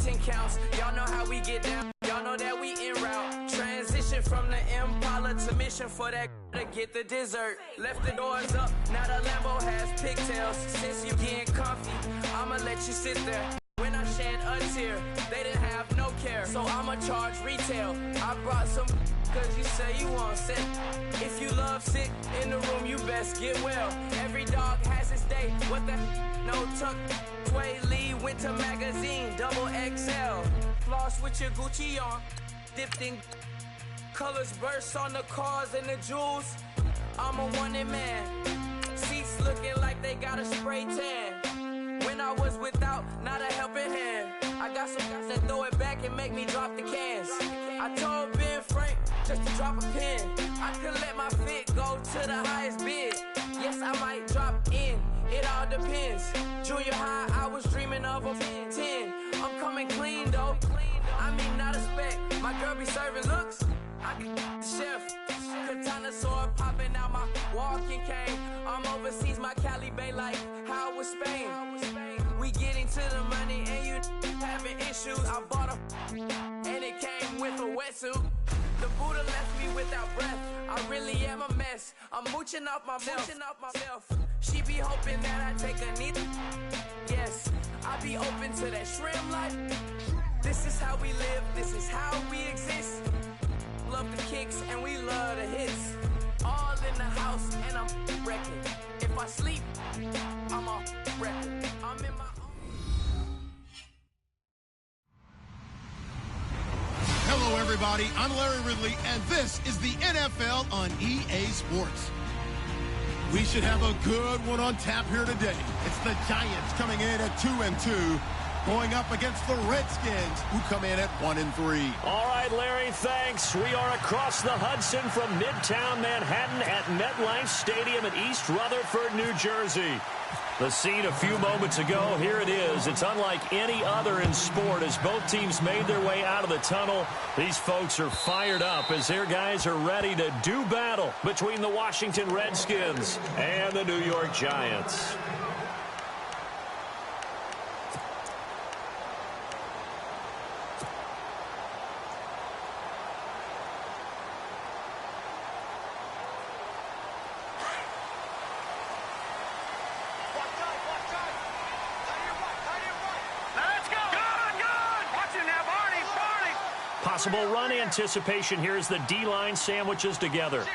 10 counts. Y'all know how we get down. Y'all know that we en route. Transition from the Impala to mission for that to get the dessert. Left the doors up, now the Lambo has pigtails. Since you getting comfy, I'ma let you sit there. When I shed a tear, they didn't have no care. So I'ma charge retail. I brought some cause you say you want sick. If you love sick in the room, you best get well. Every dog has its day. What the no tuck. Sway Lee Winter Magazine, double XL. Floss with your Gucci on. Dipped in colors burst on the cars and the jewels. I'm a wanted man. Seats looking like they got a spray tan. When I was without, not a helping hand. I got some guys that throw it back and make me drop the cans. I told Ben Frank just to drop a pin. I could let my fit go to the highest bid. Yes, I might drop in. It all depends. Junior high, I was dreaming of a 10. I'm coming clean though. I mean, not a spec. My girl be serving looks. I can the chef. Katana sword popping out my walking cane. I'm overseas, my Cali Bay like how was Spain. We getting to the money and you having issues. I bought a and it came with a wetsuit. The Buddha left me without breath. I really am a mess. I'm mooching off myself. She be hoping that I take a knee. Yes, I be open to that shrimp life. This is how we live. This is how we exist. Love the kicks and we love the hits. All in the house and I'm wrecking. If I sleep, I'm a record. I'm in my Hello, everybody. I'm Larry Ridley, and this is the NFL on EA Sports. We should have a good one on tap here today. It's the Giants coming in at 2-2, going up against the Redskins, who come in at 1-3. All right, Larry, thanks. We are across the Hudson from Midtown Manhattan at MetLife Stadium in East Rutherford, New Jersey. The scene a few moments ago, here it is. It's unlike any other in sport as both teams made their way out of the tunnel. These folks are fired up as their guys are ready to do battle between the Washington Redskins and the New York Giants. Possible run anticipation here as the D-line sandwiches together. A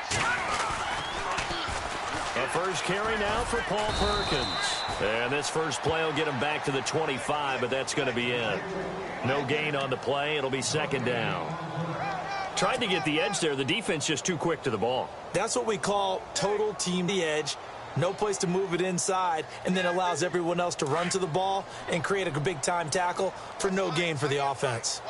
first carry now for Paul Perkins. And this first play will get him back to the 25, but that's going to be it. No gain on the play. It'll be second down. Tried to get the edge there. The defense just too quick to the ball. That's what we call total team the edge. No place to move it inside, and then allows everyone else to run to the ball and create a big-time tackle for no gain for the offense.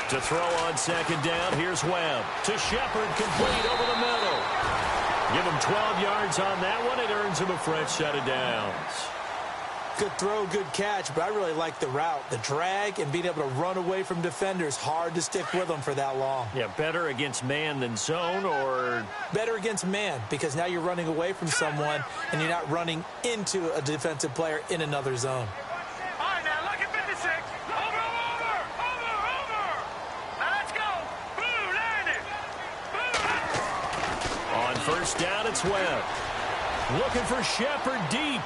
To throw on second down, here's Webb. To Shepard, complete over the middle. Give him 12 yards on that one. It earns him a fresh set of downs. Good throw, good catch, but I really like the route. The drag and being able to run away from defenders, hard to stick with them for that long. Yeah, better against man than zone, or? Better against man, because now you're running away from someone and you're not running into a defensive player in another zone. First down, it's Webb. Looking for Shepard deep.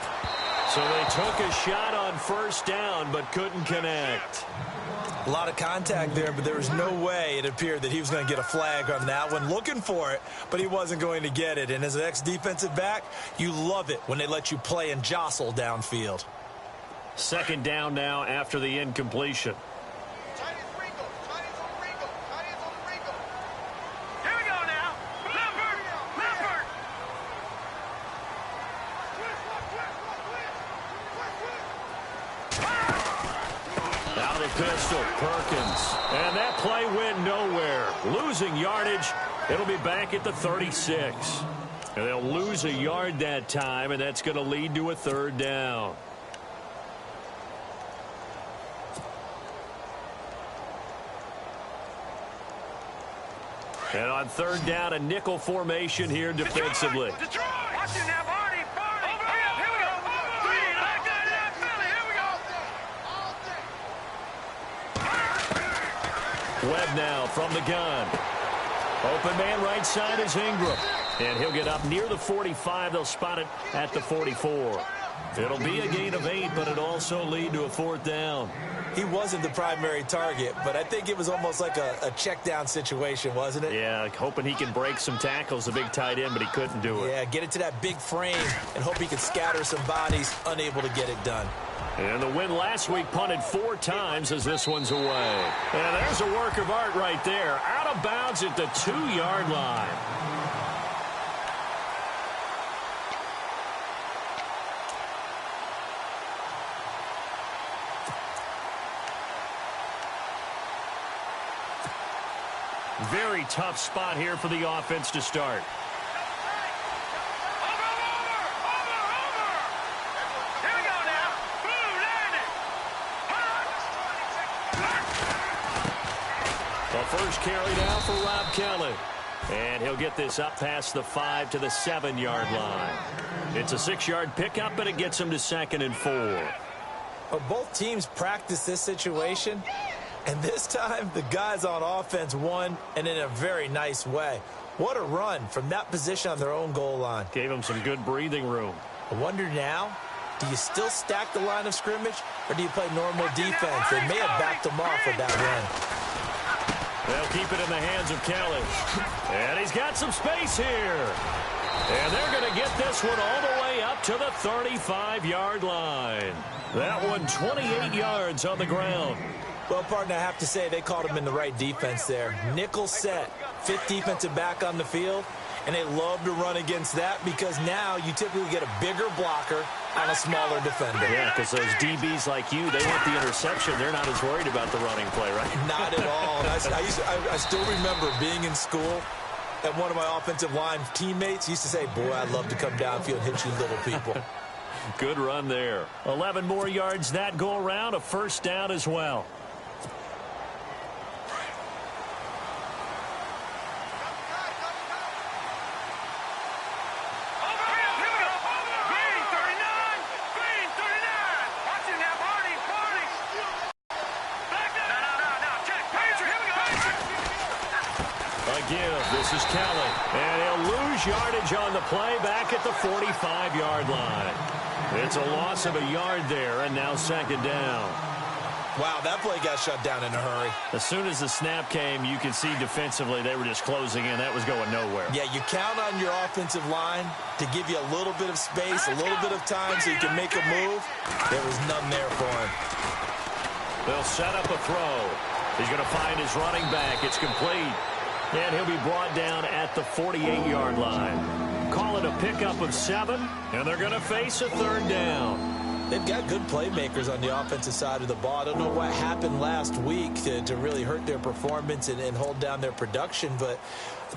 So they took a shot on first down, but couldn't connect. A lot of contact there, but there was no way it appeared that he was going to get a flag on that one. Looking for it, but he wasn't going to get it. And as an ex-defensive back, you love it when they let you play and jostle downfield. Second down now after the incompletion. Pistol, Perkins. And that play went nowhere. Losing yardage. It'll be back at the 36. And they'll lose a yard that time, and that's going to lead to a third down. And on third down, a nickel formation here defensively. Detroit! Watch it now, Barney! Here we go! Webb now from the gun. Open man right side is Ingram. And he'll get up near the 45. They'll spot it at the 44. It'll be a gain of 8, but it also lead to a fourth down. He wasn't the primary target, but I think it was almost like a check down situation, wasn't it? Yeah, hoping he can break some tackles, the big tight end, but he couldn't do it. Yeah, get it to that big frame and hope he could scatter some bodies, unable to get it done. And the win last week punted 4 times as this one's away. And there's a work of art right there. Out of bounds at the 2-yard line. Very tough spot here for the offense to start. The first carry now for Rob Kelly. And he'll get this up past the 5 to the 7-yard line. It's a 6-yard pickup, but it gets him to 2nd and 4. Well, both teams practice this situation, and this time the guys on offense won, and in a very nice way. What a run from that position on their own goal line. Gave him some good breathing room. I wonder now, do you still stack the line of scrimmage, or do you play normal defense? They may have backed them off with that run. They'll keep it in the hands of Kelly. And he's got some space here. And they're going to get this one all the way up to the 35-yard line. That one 28 yards on the ground. Well, partner, I have to say they called him in the right defense there. Nickel set, 5th defensive back on the field, and they love to run against that because now you typically get a bigger blocker on a smaller defender. Yeah, because those DBs like you, they want the interception. They're not as worried about the running play, right? Not at all. And I still remember being in school, and one of my offensive line teammates used to say, boy, I'd love to come downfield and hit you little people. Good run there. 11 more yards that go around, a first down as well. This is Kelly, and he'll lose yardage on the play back at the 45-yard line. It's a loss of a yard there, and now 2nd down. Wow, that play got shut down in a hurry. As soon as the snap came, you could see defensively they were just closing in. That was going nowhere. Yeah, you count on your offensive line to give you a little bit of space, a little bit of time so you can make a move. There was none there for him. They'll set up a throw. He's going to find his running back. It's complete. And he'll be brought down at the 48-yard line. Call it a pickup of 7, and they're going to face a 3rd down. They've got good playmakers on the offensive side of the ball. I don't know what happened last week to really hurt their performance and hold down their production, but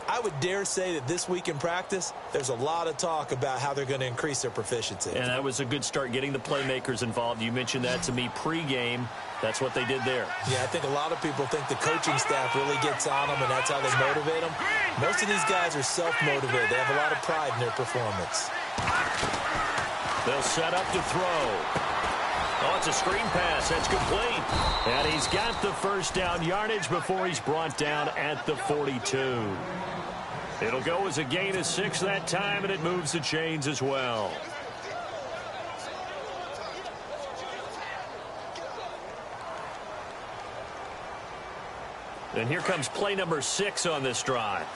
I would dare say that this week in practice, there's a lot of talk about how they're going to increase their proficiency. And that was a good start, getting the playmakers involved. You mentioned that to me pregame. That's what they did there. Yeah, I think a lot of people think the coaching staff really gets on them, and that's how they motivate them. Most of these guys are self-motivated. They have a lot of pride in their performance. They'll set up to throw. Oh, it's a screen pass. That's complete. And he's got the first down yardage before he's brought down at the 42. It'll go as a gain of 6 that time, and it moves the chains as well. And here comes play number 6 on this drive.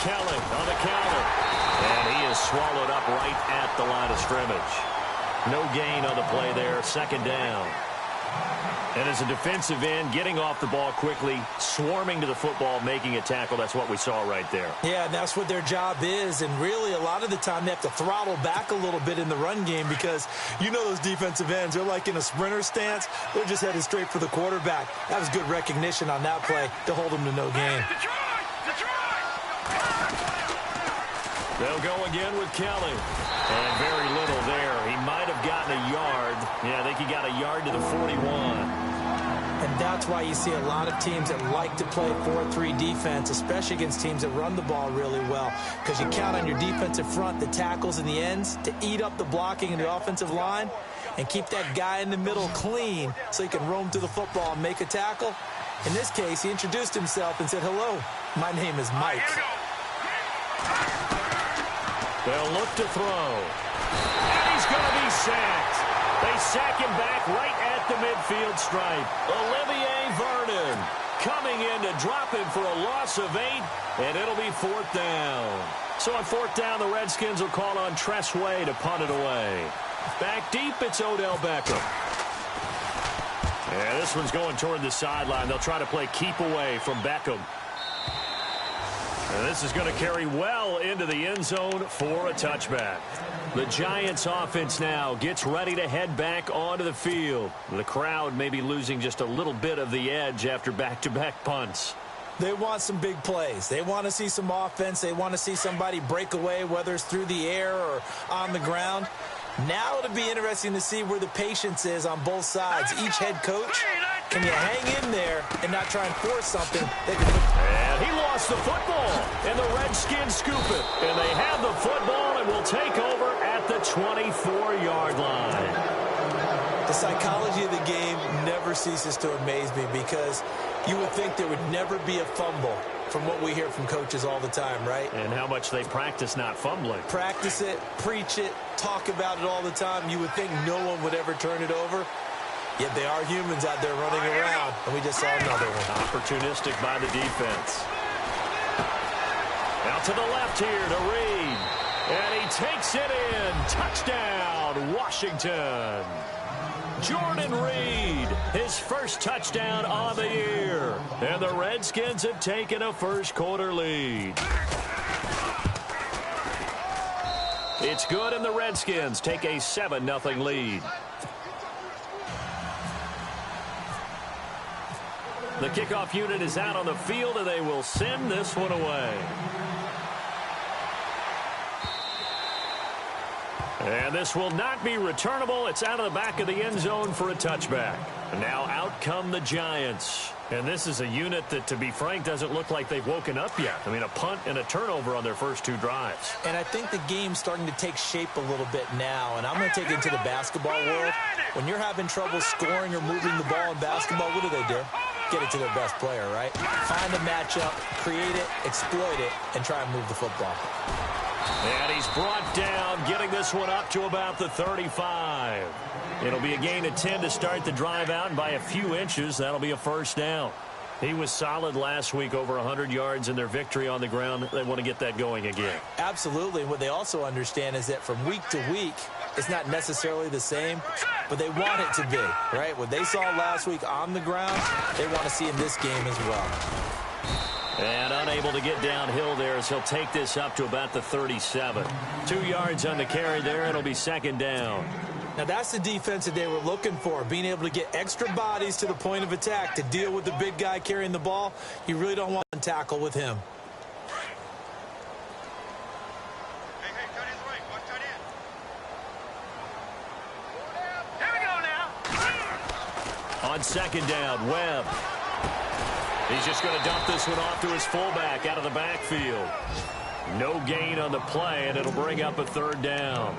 Kelly on the counter. And he is swallowed up right at the line of scrimmage. No gain on the play there. 2nd down. And as a defensive end, getting off the ball quickly, swarming to the football, making a tackle, that's what we saw right there. Yeah, and that's what their job is. And really, a lot of the time, they have to throttle back a little bit in the run game because you know those defensive ends, they're like in a sprinter stance. They're just headed straight for the quarterback. That was good recognition on that play to hold them to no gain. They'll go again with Kelly. And very little there. He might have gotten the 41. And that's why you see a lot of teams that like to play 4-3 defense, especially against teams that run the ball really well, because you count on your defensive front, the tackles and the ends, to eat up the blocking in the offensive line and keep that guy in the middle clean so he can roam to the football and make a tackle. In this case, he introduced himself and said, "Hello, my name is Mike." They'll look to throw. And he's going to be sacked. They sack him back right at the midfield stripe. Olivier Vernon coming in to drop him for a loss of 8, and it'll be 4th down. So on 4th down, the Redskins will call on Tress Way to punt it away. Back deep, it's Odell Beckham. Yeah, this one's going toward the sideline. They'll try to play keep away from Beckham. And this is going to carry well into the end zone for a touchback. The Giants offense now gets ready to head back onto the field. The crowd may be losing just a little bit of the edge after back-to-back punts. They want some big plays. They want to see some offense. They want to see somebody break away, whether it's through the air or on the ground. Now it'll be interesting to see where the patience is on both sides. Each head coach, can you hang in there and not try and force something? And he lost the football, and the Redskins scoop it. And they have the football and will take over at the 24-yard line. The psychology of the game never ceases to amaze me, because you would think there would never be a fumble from what we hear from coaches all the time, right? And how much they practice not fumbling. Practice it, preach it, talk about it all the time. You would think no one would ever turn it over. Yet they are humans out there running around, and we just saw another one. Opportunistic by the defense. Out to the left here to Reed. And he takes it in. Touchdown, Washington. Jordan Reed, his first touchdown on the year. And the Redskins have taken a first-quarter lead. It's good, and the Redskins take a 7-0 lead. The kickoff unit is out on the field, and they will send this one away. And this will not be returnable. It's out of the back of the end zone for a touchback. And now out come the Giants. And this is a unit that, to be frank, doesn't look like they've woken up yet. I mean, a punt and a turnover on their first 2 drives. And I think the game's starting to take shape a little bit now. And I'm going to take it into the basketball world. When you're having trouble scoring or moving the ball in basketball, what do? Get it to their best player, right? Find a matchup, create it, exploit it, and try and move the football. And he's brought down, getting this one up to about the 35. It'll be a gain of 10 to start the drive out, and by a few inches, that'll be a first down. He was solid last week, over 100 yards in their victory on the ground. They want to get that going again. Absolutely. What they also understand is that from week to week, it's not necessarily the same, but they want it to be, right? What they saw last week on the ground, they want to see in this game as well. And unable to get downhill there as he'll take this up to about the 37. 2 yards on the carry there, and it'll be second down. Now, that's the defense that they were looking for, being able to get extra bodies to the point of attack to deal with the big guy carrying the ball. You really don't want to tackle with him. On second down, Webb. He's just going to dump this one off to his fullback out of the backfield. No gain on the play, and it'll bring up a third down.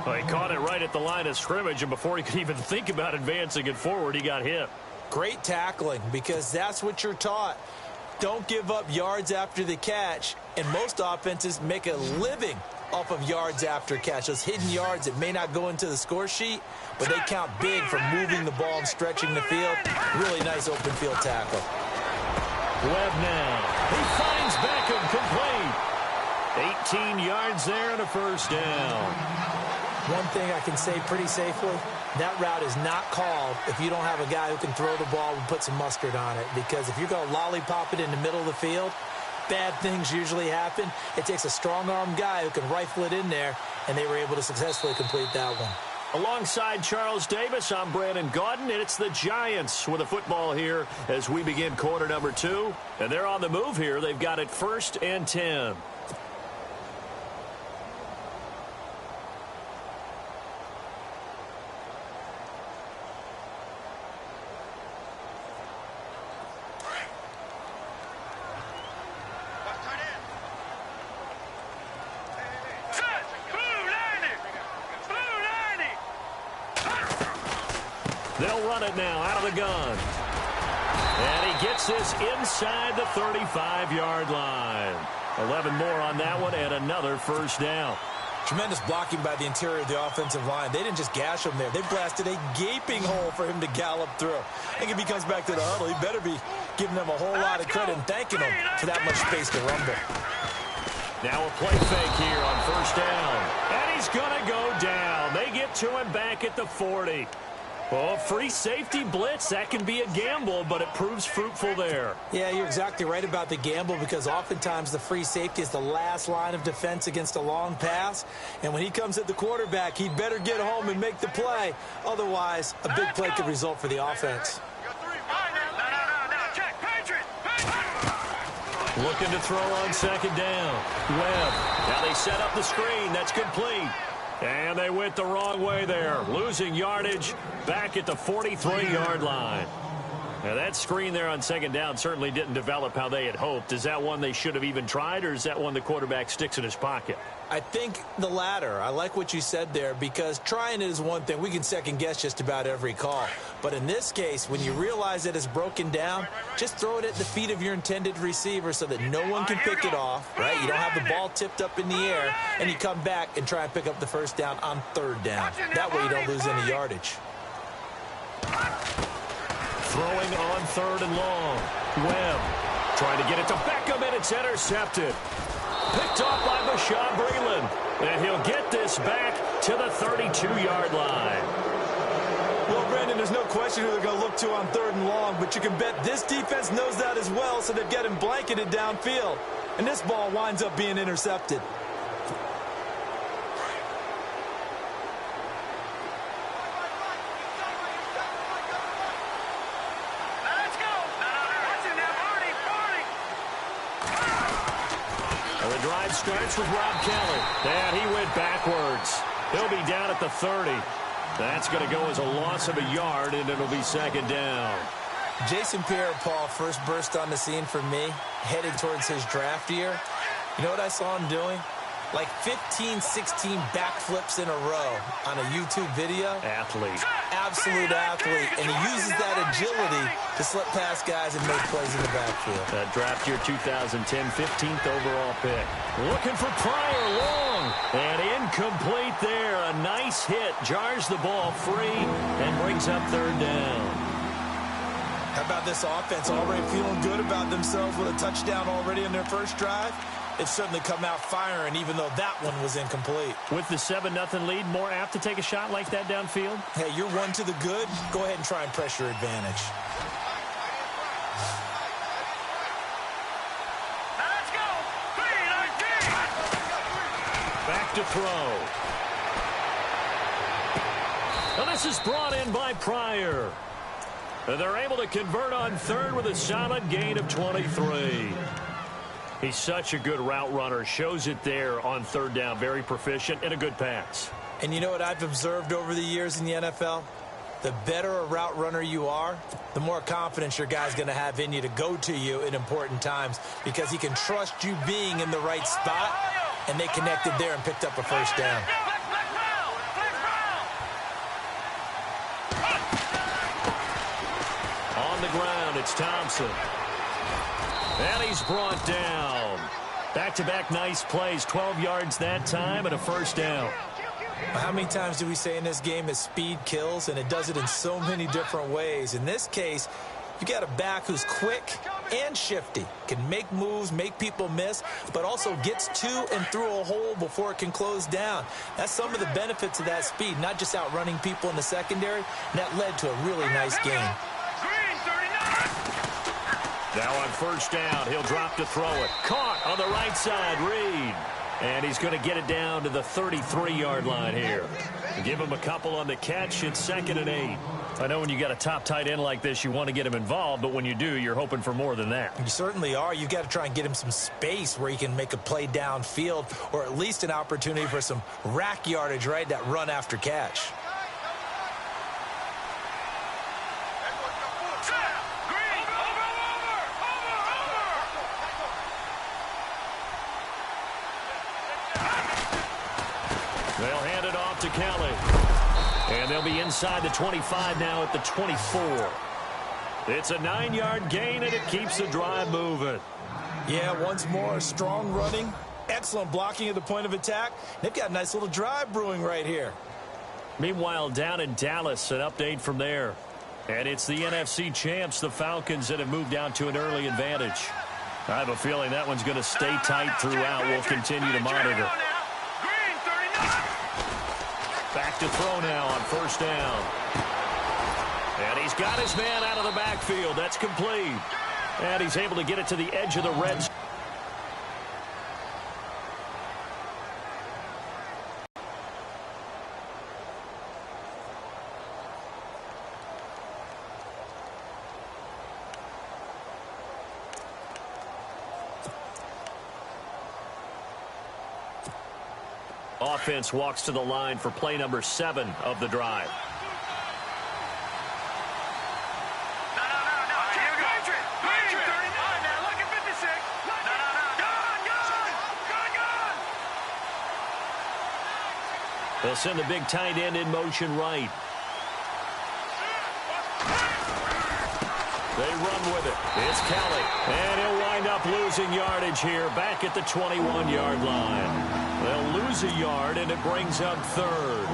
Well, he caught it right at the line of scrimmage, and before he could even think about advancing it forward, he got hit. Great tackling, because that's what you're taught. Don't give up yards after the catch, and most offenses make a living off of yards after catch. Those hidden yards that may not go into the score sheet, but they count big for moving the ball and stretching the field. Really nice open field tackle. Webb now. He finds Beckham complete. 18 yards there and a first down. One thing I can say pretty safely, that route is not called if you don't have a guy who can throw the ball and put some mustard on it. Because if you're going to lollipop it in the middle of the field, bad things usually happen. It takes a strong-armed guy who can rifle it in there, and they were able to successfully complete that one. Alongside Charles Davis, I'm Brandon Gaudin, and it's the Giants with the football here as we begin quarter number 2. And they're on the move here. They've got it 1st and 10. They'll run it now out of the gun. And he gets this inside the 35-yard line. 11 more on that one and another first down. Tremendous blocking by the interior of the offensive line. They didn't just gash him there. They blasted a gaping hole for him to gallop through. I think if he comes back to the huddle, he better be giving them a whole lot of credit and thanking them for that much space to rumble. Now a play fake here on first down. And he's going to go down. They get to him back at the 40. Oh, free safety blitz, that can be a gamble, but it proves fruitful there. Yeah, you're exactly right about the gamble because oftentimes the free safety is the last line of defense against a long pass. And when he comes at the quarterback, he'd better get home and make the play. Otherwise, a big play could result for the offense. Looking to throw on second down. Webb. Now they set up the screen. That's complete. And they went the wrong way there. Losing yardage back at the 43-yard line. Now that screen there on second down certainly didn't develop how they had hoped. Is that one they should have even tried, or is that one the quarterback sticks in his pocket? I think the latter. I like what you said there because trying it is one thing. We can second guess just about every call. But in this case, when you realize that it's broken down, just throw it at the feet of your intended receiver so that no one can pick it off, right? You don't have the ball tipped up in the air, and you come back and try and pick up the first down on third down. That way you don't lose any yardage. Throwing on third and long. Webb trying to get it to Beckham, and it's intercepted. Picked off by Bashaud Breeland. And he'll get this back to the 32-yard line. Well, Brandon, there's no question who they're going to look to on third and long, but you can bet this defense knows that as well, so they've got him blanketed downfield. And this ball winds up being intercepted. The drive starts with Rob Kelly. And he went backwards. He'll be down at the 30. That's going to go as a loss of a yard, and it'll be second down. Jason Pierre-Paul first burst on the scene for me, headed towards his draft year. You know what I saw him doing? Like 15, 16 backflips in a row on a YouTube video. Athlete. Absolute athlete. And he uses that agility to slip past guys and make plays in the backfield. That draft year 2010, 15th overall pick. Looking for Pryor long. And incomplete there. A nice hit. Jars the ball free and brings up third down. How about this offense already feeling good about themselves with a touchdown already in their first drive? They've certainly come out firing, even though that one was incomplete. With the 7-0 lead, more apt to take a shot like that downfield? Hey, you're one to the good. Go ahead and try and press your advantage. Let's go. Back to throw. Now this is brought in by Pryor. And they're able to convert on third with a solid gain of 23. He's such a good route runner. Shows it there on third down. Very proficient and a good pass. And you know what I've observed over the years in the NFL? The better a route runner you are, the more confidence your guy's going to have in you to go to you in important times because he can trust you being in the right spot, and they connected there and picked up a first down. On the ground, it's Thompson. And he's brought down. Back-to-back nice plays. 12 yards that time and a first down. How many times do we say in this game that speed kills, and it does it in so many different ways? In this case, you got a back who's quick and shifty, can make moves, make people miss, but also gets to and through a hole before it can close down. That's some of the benefits of that speed, not just outrunning people in the secondary, and that led to a really nice game. Now on first down, he'll drop to throw it. Caught on the right side, Reed. And he's going to get it down to the 33-yard line here. Give him a couple on the catch. It's 2nd and 8. I know when you got a top tight end like this, you want to get him involved, but when you do, you're hoping for more than that. You certainly are. You've got to try and get him some space where he can make a play downfield, or at least an opportunity for some rack yardage, right? That run after catch. They'll hand it off to Kelly. And they'll be inside the 25 now at the 24. It's a 9-yard gain, and it keeps the drive moving. Yeah, once more, strong running, excellent blocking at the point of attack. They've got a nice little drive brewing right here. Meanwhile, down in Dallas, an update from there. And it's the NFC champs, the Falcons, that have moved out to an early advantage. I have a feeling that one's going to stay tight throughout. We'll continue to monitor. Back to throw now on first down. And he's got his man out of the backfield. That's complete. And he's able to get it to the edge of the red zone. Offense walks to the line for play number 7 of the drive. They'll send the big tight end in motion right. They run with it. It's Kelly. And he'll wind up losing yardage here back at the 21-yard line. They'll lose a yard, and it brings up third.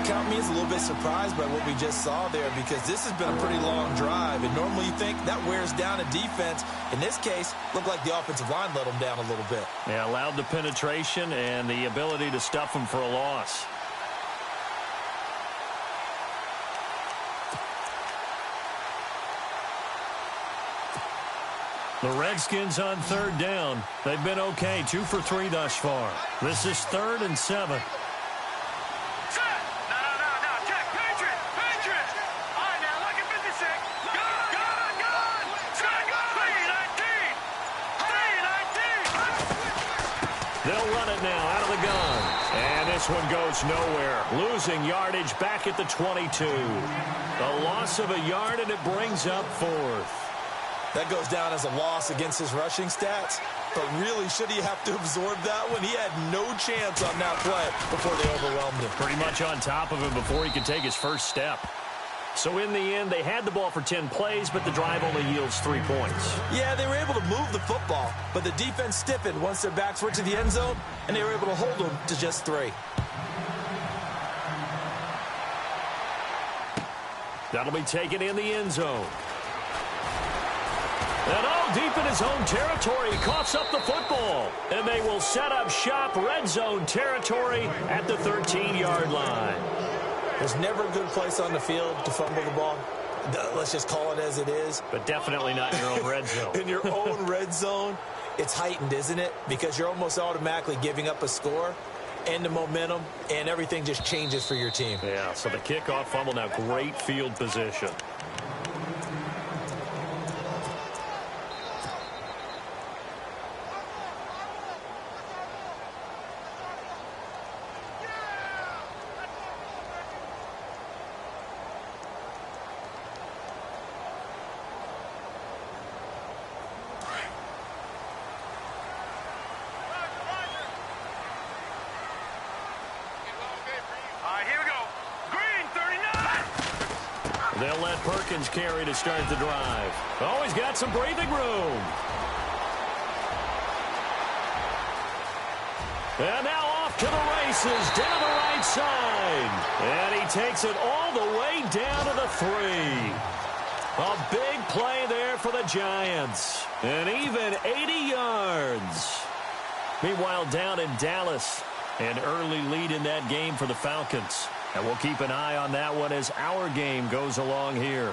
Count me as a little bit surprised by what we just saw there, because this has been a pretty long drive, and normally you think that wears down a defense. In this case, looked like the offensive line let them down a little bit. Yeah, allowed the penetration and the ability to stuff them for a loss. The Redskins on third down. They've been okay, 2 for 3 thus far. This is 3rd and 7. They'll run it now out of the gun. And this one goes nowhere. Losing yardage back at the 22. A loss of a yard, and it brings up 4th. That goes down as a loss against his rushing stats. But really, should he have to absorb that one? He had no chance on that play before they overwhelmed him. Pretty much on top of him before he could take his first step. So in the end, they had the ball for 10 plays, but the drive only yields 3 points. Yeah, they were able to move the football, but the defense stiffened once their backs were to the end zone, and they were able to hold them to just 3. That'll be taken in the end zone. And deep in his own territory, coughs up the football. And they will set up shop, red zone territory at the 13-yard line. There's never a good place on the field to fumble the ball. Let's just call it as it is. But definitely not in your own red zone. In your own red zone, it's heightened, isn't it? Because you're almost automatically giving up a score and the momentum, and everything just changes for your team. Yeah, so the kickoff fumble, now great field position. They'll let Perkins carry to start the drive. Oh, he's got some breathing room. And now off to the races, down the right side. And he takes it all the way down to the 3. A big play there for the Giants. And even 80 yards. Meanwhile, down in Dallas, an early lead in that game for the Falcons. And we'll keep an eye on that one as our game goes along here.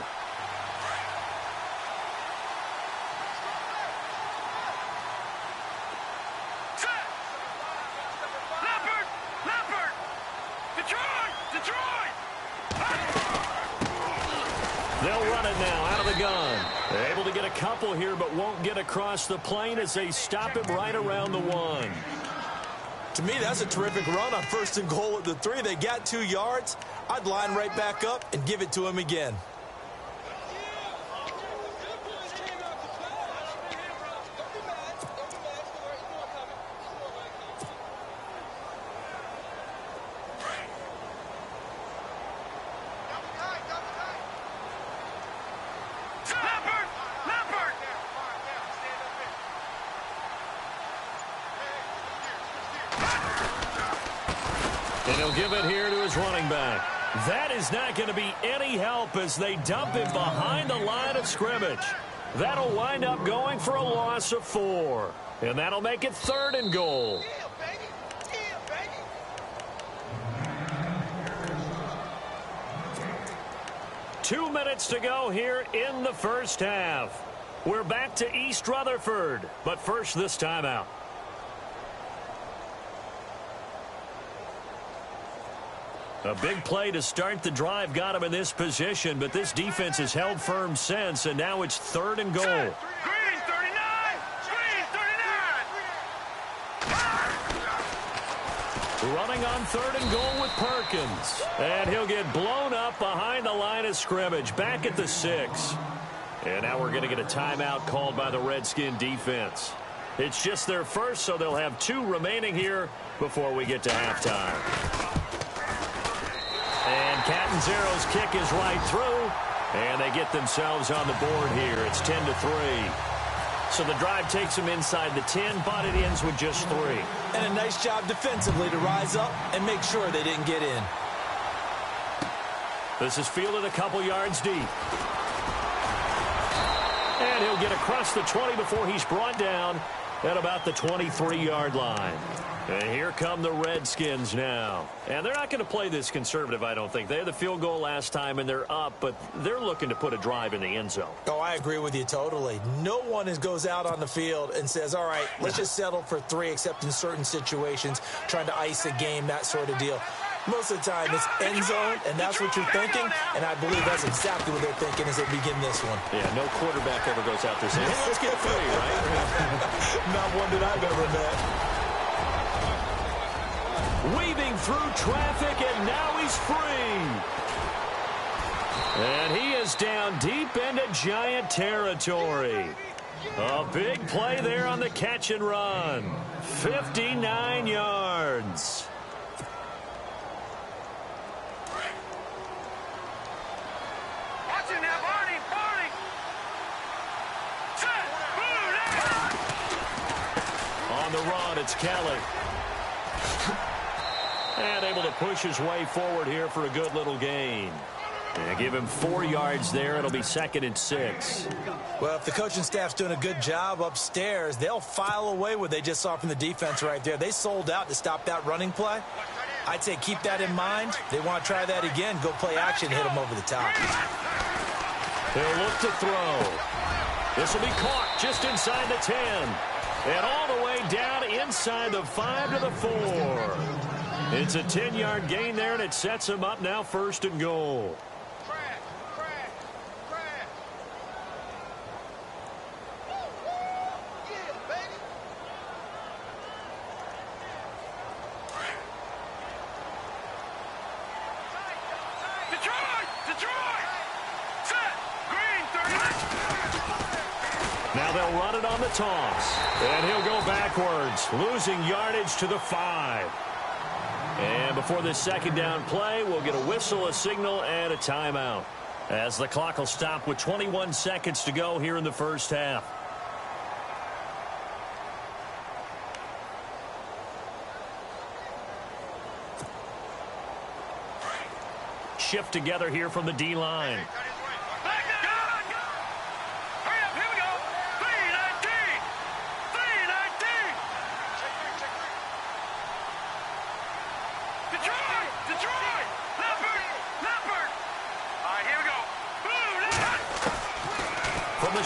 They'll run it now out of the gun. They're able to get a couple here, but won't get across the plane as they stop it right around the 1. To me, that's a terrific run on 1st and goal at the 3. They got 2 yards. I'd line right back up and give it to him again. He'll give it here to his running back. That is not going to be any help as they dump it behind the line of scrimmage. That'll wind up going for a loss of 4. And that'll make it 3rd and goal. 2 minutes to go here in the first half. We're back to East Rutherford, but first this timeout. A big play to start the drive got him in this position, but this defense has held firm since, and now it's 3rd and goal. Green 39! Green 39! Running on 3rd and goal with Perkins. And he'll get blown up behind the line of scrimmage, back at the 6. And now we're going to get a timeout called by the Redskin defense. It's just their first, so they'll have 2 remaining here before we get to halftime. And Catanzaro's kick is right through, and they get themselves on the board here. It's 10-3. So the drive takes them inside the 10, but it ends with just 3. And a nice job defensively to rise up and make sure they didn't get in. This is fielded a couple yards deep. And he'll get across the 20 before he's brought down at about the 23-yard line. And here come the Redskins now. And they're not going to play this conservative, I don't think. They had the field goal last time, and they're up, but they're looking to put a drive in the end zone. Oh, I agree with you totally. No one goes out on the field and says, all right, let's just settle for 3, except in certain situations, trying to ice a game, that sort of deal. Most of the time, it's end zone, and that's what you're thinking, and I believe that's exactly what they're thinking as they begin this one. Yeah, no quarterback ever goes out there saying, hey, let's get 3, right? Not one that I've ever met. Weaving through traffic, and now he's free. And he is down deep into Giant territory. A big play there on the catch and run. 59 yards. Watch it now, Barney! Barney! Set! Boom! On the run, it's Kelly. And able to push his way forward here for a good little gain. And give him 4 yards there. It'll be 2nd and 6. Well, if the coaching staff's doing a good job upstairs, they'll file away what they just saw from the defense right there. They sold out to stop that running play. I'd say keep that in mind. They want to try that again. Go play action, hit them over the top. They'll look to throw. This will be caught just inside the 10. And all the way down inside the 5 to the 4. It's a 10-yard gain there, and it sets him up now 1st and goal. Now they'll run it on the toss. And he'll go backwards, losing yardage to the 5. And before this 2nd down play, we'll get a whistle, a signal, and a timeout, as the clock will stop with 21 seconds to go here in the first half. Shift together here from the D-line.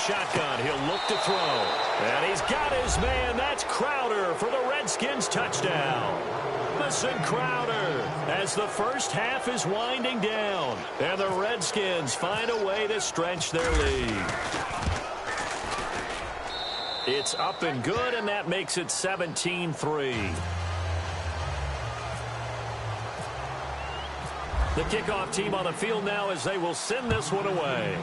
Shotgun, he'll look to throw. And he's got his man. That's Crowder for the Redskins touchdown. Listen, Crowder, as the first half is winding down. And the Redskins find a way to stretch their lead. It's up and good, and that makes it 17-3. The kickoff team on the field now as they will send this one away.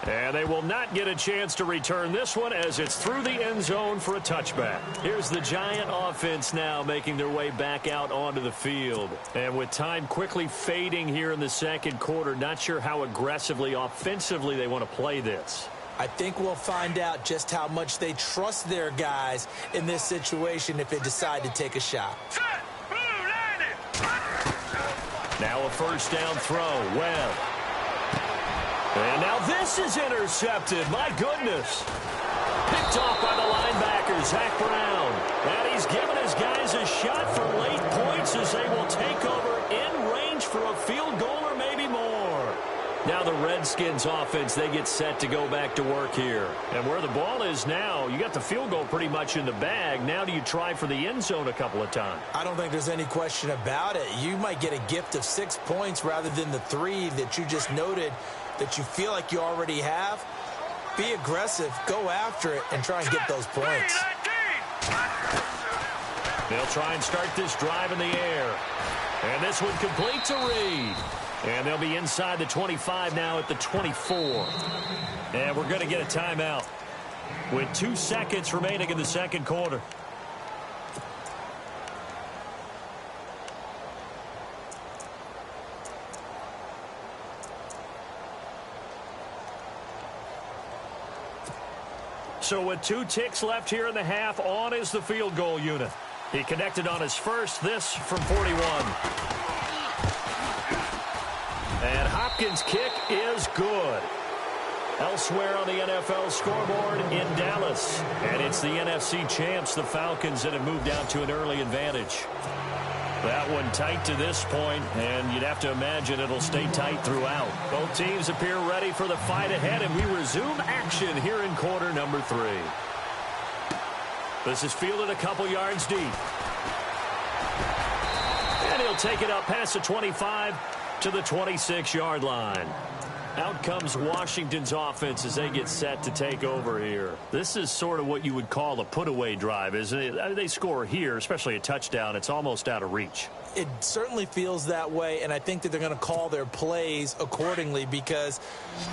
And they will not get a chance to return this one as it's through the end zone for a touchback. Here's the Giant offense now making their way back out onto the field. And with time quickly fading here in the 2nd quarter, not sure how aggressively, offensively they want to play this. I think we'll find out just how much they trust their guys in this situation if they decide to take a shot. Now a first down throw. Webb. And now this is intercepted. My goodness. Picked off by the linebacker, Zach Brown. And he's given his guys a shot for late points as they will take over in range for a field goal or maybe more. Now the Redskins offense, they get set to go back to work here. And where the ball is now, you got the field goal pretty much in the bag. Now do you try for the end zone a couple of times? I don't think there's any question about it. You might get a gift of 6 points rather than the 3 that you just noted that you feel like you already have. Be aggressive, go after it, and try and get those points. They'll try and start this drive in the air. And this one complete to Reed. And they'll be inside the 25 now at the 24. And we're going to get a timeout with 2 seconds remaining in the second quarter. So with 2 ticks left here in the half, on is the field goal unit. He connected on his first, this from 41. And Hopkins' kick is good. Elsewhere on the NFL scoreboard in Dallas. And it's the NFC champs, the Falcons, that have moved out to an early advantage. That one tight to this point, and you'd have to imagine it'll stay tight throughout. Both teams appear ready for the fight ahead, and we resume action here in quarter number 3. This is fielded a couple yards deep. And he'll take it up past the 25 to the 26-yard line. Out comes Washington's offense as they get set to take over here. This is sort of what you would call a put-away drive, isn't it? They score here, especially a touchdown. It's almost out of reach. It certainly feels that way, and I think that they're going to call their plays accordingly because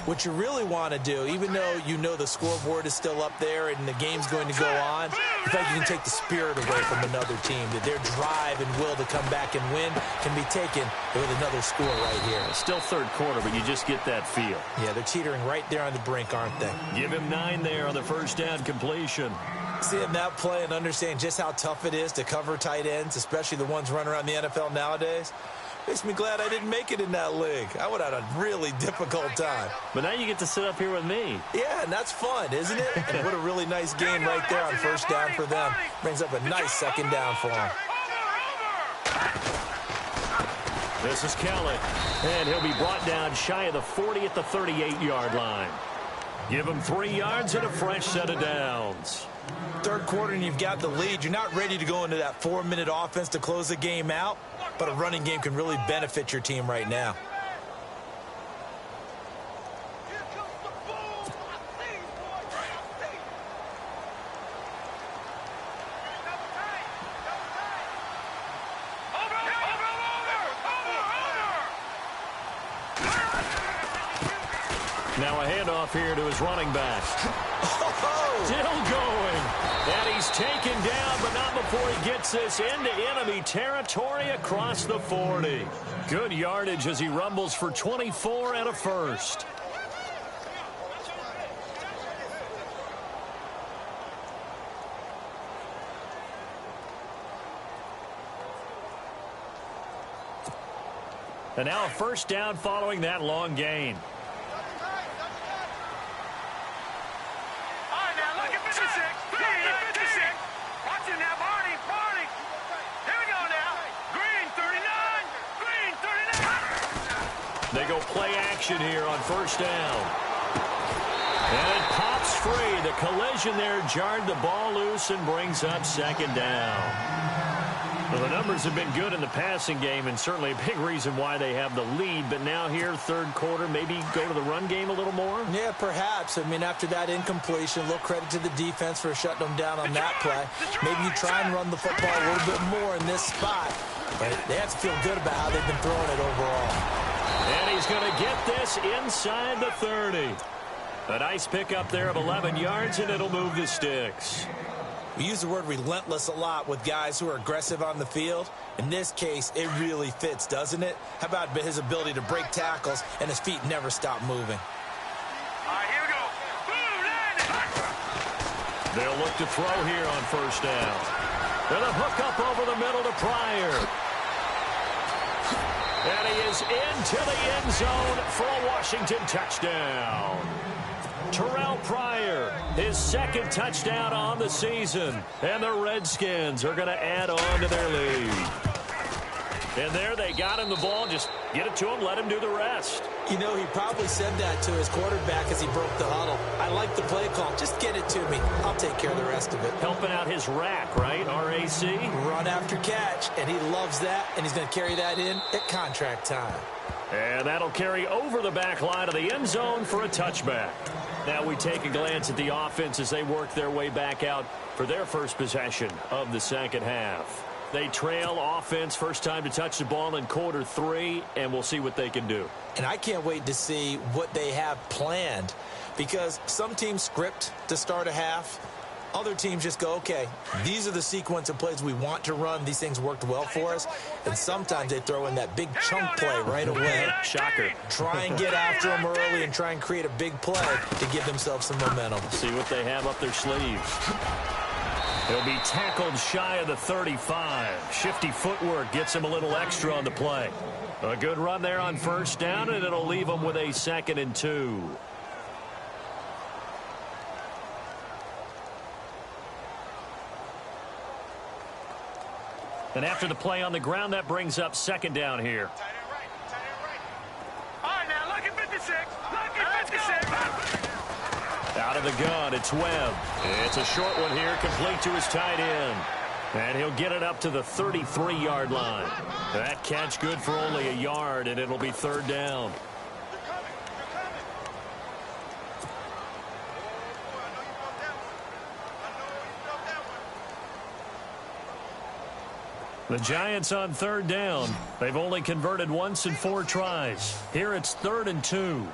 what you really want to do, even though you know the scoreboard is still up there and the game's going to go on, in fact, you can take the spirit away from another team, that their drive and will to come back and win can be taken with another score right here. It's still third quarter, but you just get that feel. Yeah, they're teetering right there on the brink, aren't they? Give him 9 there on the first down completion. Seeing that play and understand just how tough it is to cover tight ends, especially the ones running around the NFL nowadays, makes me glad I didn't make it in that league. I would have had a really difficult time. But now you get to sit up here with me. Yeah, and that's fun, isn't it? And what a really nice game right there on first down for them. Brings up a nice second down for them. This is Kelly, and he'll be brought down shy of the 40 at the 38-yard line. Give him 3 yards and a fresh set of downs. Third quarter and you've got the lead. You're not ready to go into that 4-minute offense to close the game out, but a running game can really benefit your team right now. Now a handoff here to his running back. Still going. And he's taken down, but not before he gets this into enemy territory across the 40. Good yardage as he rumbles for 24 and a first. And now a first down following that long gain. They go play action here on first down. And it pops free. The collision there jarred the ball loose and brings up second down. Well, the numbers have been good in the passing game and certainly a big reason why they have the lead. But now here, third quarter, maybe go to the run game a little more? Yeah, perhaps. I mean, after that incompletion, a little credit to the defense for shutting them down on that play. Maybe you try and run the football a little bit more in this spot. But they have to feel good about how they've been throwing it overall. And he's going to get this inside the 30. A nice pickup there of 11 yards, and it'll move the sticks. We use the word relentless a lot with guys who are aggressive on the field. In this case, it really fits, doesn't it? How about his ability to break tackles and his feet never stop moving? All right, here we go. Boom, They'll look to throw here on first down. And a hook up over the middle to Pryor. And he is into the end zone for a Washington touchdown. Terrell Pryor, his second touchdown on the season. And the Redskins are going to add on to their lead. And there they got him the ball. Just get it to him, let him do the rest. You know, he probably said that to his quarterback as he broke the huddle. I like the play call. Just get it to me. I'll take care of the rest of it. Helping out his rack, right? R-A-C? Run after catch, and he loves that, and he's going to carry that in at contract time. And that'll carry over the back line of the end zone for a touchback. Now we take a glance at the offense as they work their way back out for their first possession of the second half. They trail offense, first time to touch the ball in quarter 3, and we'll see what they can do. And I can't wait to see what they have planned, because some teams script to start a half. Other teams just go, okay, these are the sequence of plays we want to run. These things worked well for us. And sometimes they throw in that big chunk play right away. Shocker. Try and get after them early and try and create a big play to give themselves some momentum. See what they have up their sleeves. He'll be tackled shy of the 35. Shifty footwork gets him a little extra on the play. A good run there on first down, and it'll leave him with a 2nd and 2. And after the play on the ground, that brings up 2nd down here. All right, now look at 56. Look at 56. Out of the gun, it's Webb. It's a short one here, complete to his tight end. And he'll get it up to the 33-yard line. That catch good for only a yard, and it'll be 3rd down. The Giants on 3rd down. They've only converted once in 4 tries. Here it's 3rd and 2.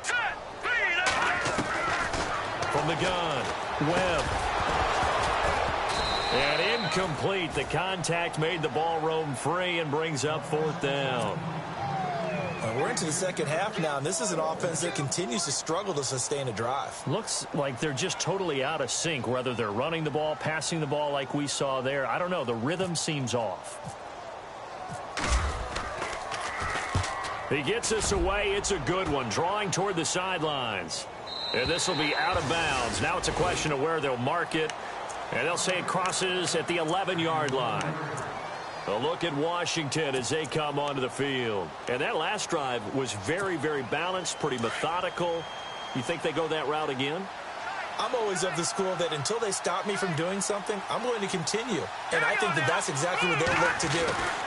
From the gun, Webb. And incomplete. The contact made the ball roam free and brings up 4th down. We're into the second half now, and this is an offense that continues to struggle to sustain a drive. Looks like they're just totally out of sync, whether they're running the ball, passing the ball like we saw there. I don't know. The rhythm seems off. He gets us away. It's a good one, drawing toward the sidelines. And this will be out of bounds. Now it's a question of where they'll mark it. And they'll say it crosses at the 11-yard line. A look at Washington as they come onto the field. And that last drive was very, very balanced, pretty methodical. You think they go that route again? I'm always of the school that until they stop me from doing something, I'm going to continue. And I think that that's exactly what they look to do.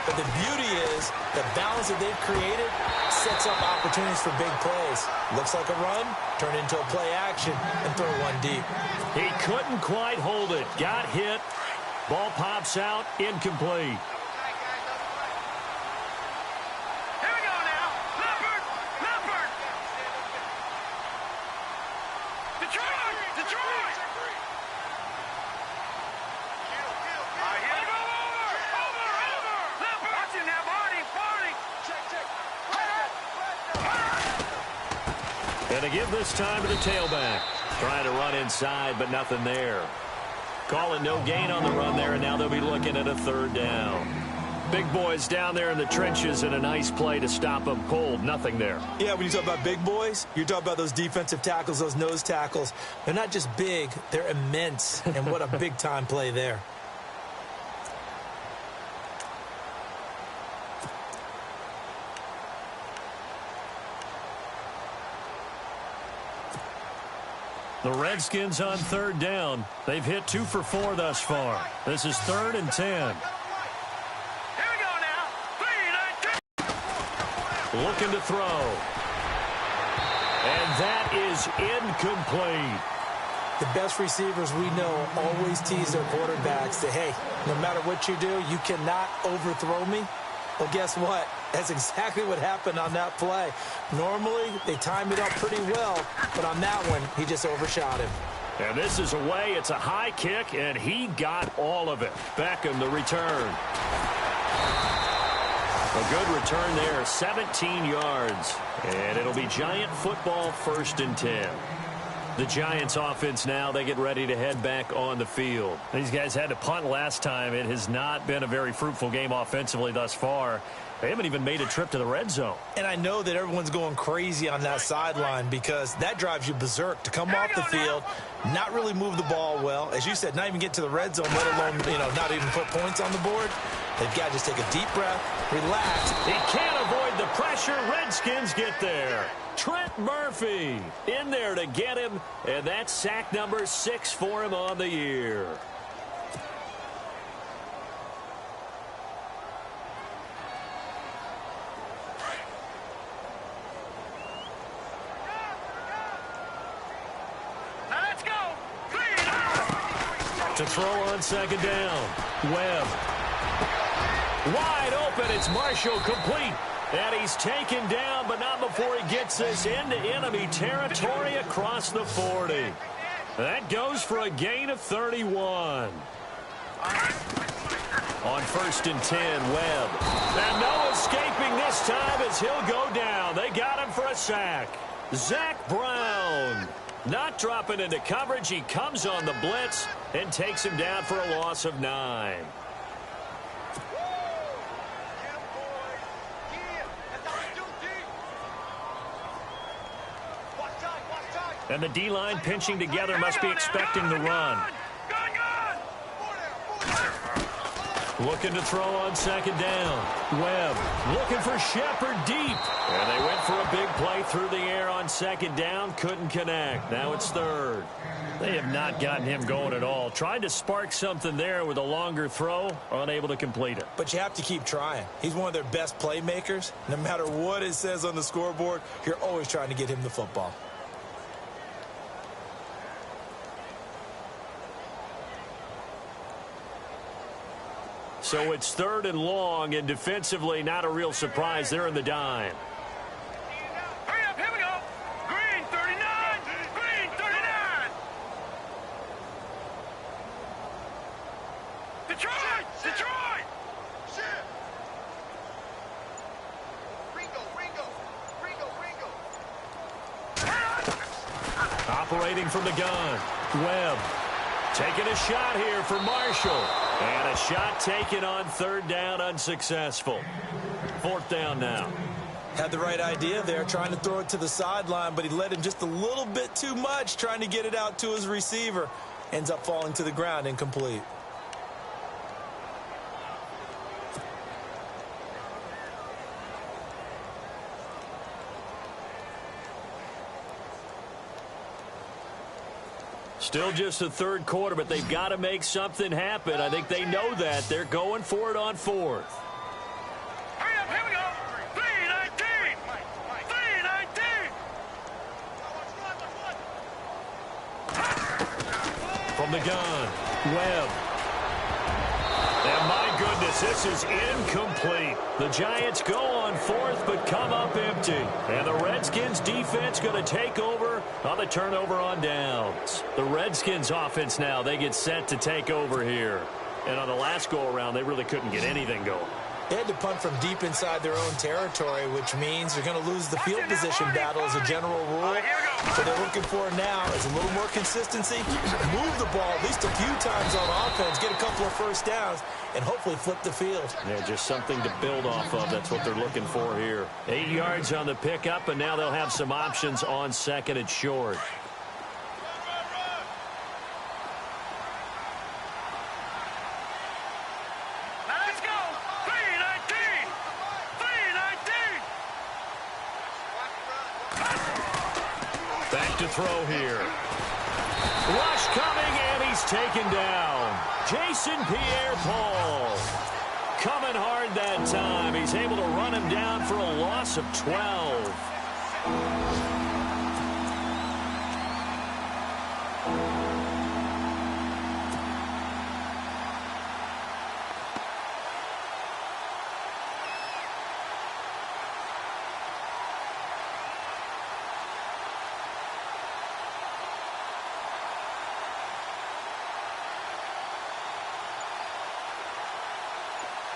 But the beauty is the balance that they've created sets up opportunities for big plays. Looks like a run, turn into a play action, and throw one deep. He couldn't quite hold it. Got hit. Ball pops out, incomplete. And they give this time to the tailback. Trying to run inside, but nothing there. Calling no gain on the run there, and now they'll be looking at a 3rd down. Big boys down there in the trenches, and a nice play to stop them cold. Nothing there. Yeah, when you talk about big boys, you're talking about those defensive tackles, those nose tackles. They're not just big, they're immense. And what a big-time play there. The Redskins on 3rd down. They've hit 2 for 4 thus far. This is 3rd and 10. Here we go now. 3, 9, 2. Looking to throw. And that is incomplete. The best receivers we know always tease their quarterbacks that, hey, no matter what you do, you cannot overthrow me. Well, guess what? That's exactly what happened on that play. Normally, they timed it up pretty well, but on that one, he just overshot him. And this is away. It's a high kick, and he got all of it. Beckham, the return. A good return there, 17 yards. And it'll be Giant football, 1st and 10. The Giants offense now, they get ready to head back on the field. These guys had to punt last time. It has not been a very fruitful game offensively thus far. They haven't even made a trip to the red zone. And I know that everyone's going crazy on that sideline because that drives you berserk to come off the field, not really move the ball well. As you said, not even get to the red zone, let alone, not even put points on the board. They've got to just take a deep breath, relax. He can't avoid the pressure. Redskins get there. Trent Murphy in there to get him, and that's sack number 6 for him on the year. Let's go. To throw on second down. Webb. Wide open. It's Marshall complete. And he's taken down, but not before he gets this into enemy territory across the 40. That goes for a gain of 31. On 1st and 10, Webb. And no escaping this time as he'll go down. They got him for a sack. Zach Brown. Not dropping into coverage. He comes on the blitz and takes him down for a loss of 9. And the D-line pinching together must be expecting the run. Looking to throw on second down. Webb looking for Shepard deep. And they went for a big play through the air on second down. Couldn't connect. Now it's 3rd. They have not gotten him going at all. Tried to spark something there with a longer throw. Unable to complete it. But you have to keep trying. He's one of their best playmakers. No matter what it says on the scoreboard, you're always trying to get him the football. So it's 3rd and long, and defensively not a real surprise. They're in the dime. Hurry up, here we go. Green 39, green 39. Detroit, Detroit. Ringo. Operating from the gun. Webb. Taking a shot here for Marshall. And a shot taken on 3rd down, unsuccessful. 4th down now. Had the right idea there, trying to throw it to the sideline, but he led him just a little bit too much, trying to get it out to his receiver. Ends up falling to the ground, incomplete. Still just the 3rd quarter, but they've got to make something happen. I think they know that. They're going for it on 4th. Hurry up, here we go. 319. 319. From the gun, Webb. And my goodness, this is incomplete. The Giants go on 4th, but come up empty. And the Redskins defense going to take over on the turnover on downs. The Redskins offense now, they get set to take over here. And on the last go-around, they really couldn't get anything going. They had to punt from deep inside their own territory, which means they're going to lose the field position battle as a general rule. What they're looking for now is a little more consistency, move the ball at least a few times on offense, get a couple of first downs, and hopefully flip the field. Yeah, just something to build off of. That's what they're looking for here. 8 yards on the pickup, and now they'll have some options on 2nd and short. Let's go. 319. 319. Back to throw here. Rush coming, and he's taken down. Jason Pierre-Paul coming hard that time. He's able to run him down for a loss of 12.